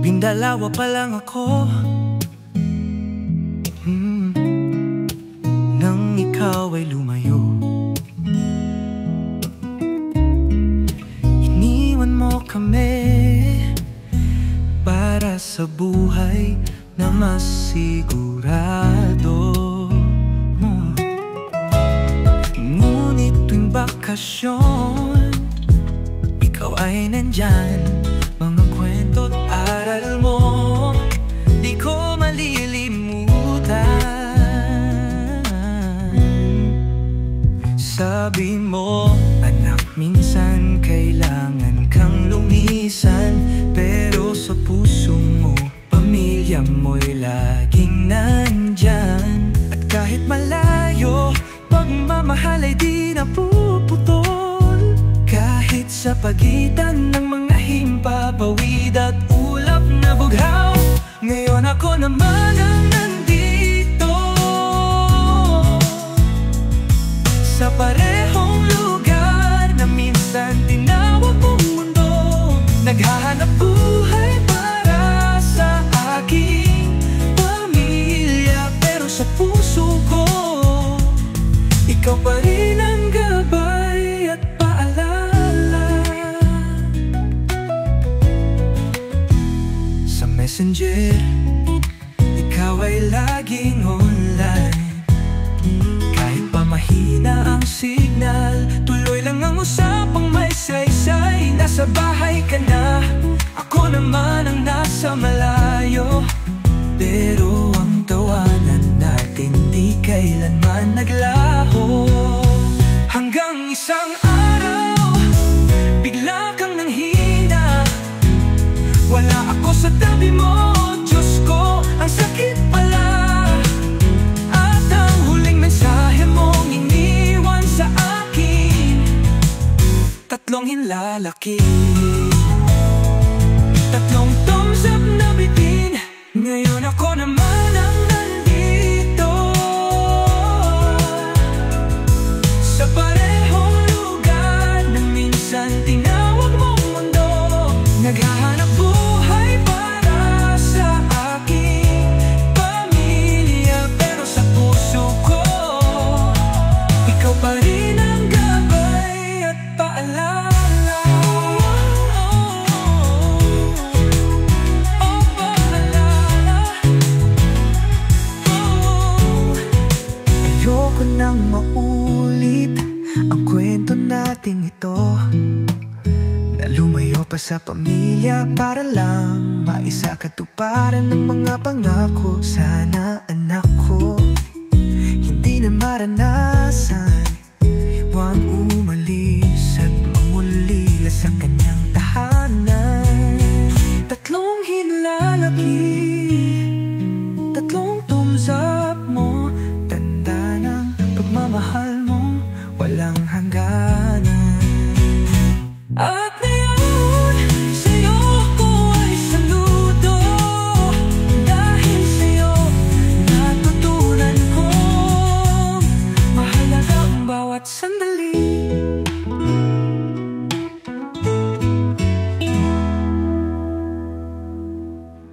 Labing-dalawa pa lang ako nang ikaw ay lumayo. Iniwan mo kami para sa buhay na mas sigurado. Ngunit tuwing bakasyon, ikaw ay nandyan. Mga kwento't aral mo, di ko malilimutan. Sabi mo, anak, minsan kailangan kang lumisan, pero sa puso mo, pamilya mo'y laging nandyan. At kahit malayo, pagmamahal ay di napuputol. Kahit sa pagitan ng mga himpapawid at ulap na bughaw, ngayon ako naman ang nandito, sa parehong lugar na minsan tinawag mong mundo. Naghahanap buhay para sa aking pamilya, pero sa puso ko, ikaw pa rin ang gabay at paalala. Sa Messenger, ikaw ay laging online. Kahit pa mahina ang signal, tuloy lang ang usapang may saysay. Nasa bahay ka na, ako naman ang nasa malayo, pero ang tawanan natin di kailanman naglaho. Hanggang isang araw, bigla kang nanghina. Wala ako sa tabi mo, Diyos ko, ang sakit pala. At ang huling mensahe mong iniwan sa akin, tatlong hinlalaki, tatlong thumbs up na bitin. Ngayon ako naman ang nandito, sa parehong lugar na minsan tinawag mong mundo. Naghahanap buhay para sa aking pamilya, pero sa puso ko, ikaw pa rin ang gabay at paalala. Ayoko nang maulit ang kwento natin ito, na lumayo pa sa pamilya para lang maisakatuparan ng mga pangako. Sana anak ko, hindi na maranasan huwag umalis at mamuli sa kanyang tahanan. Tatlong hinlalaki, tatlong thumbs up mo, tanda ng pagmamahal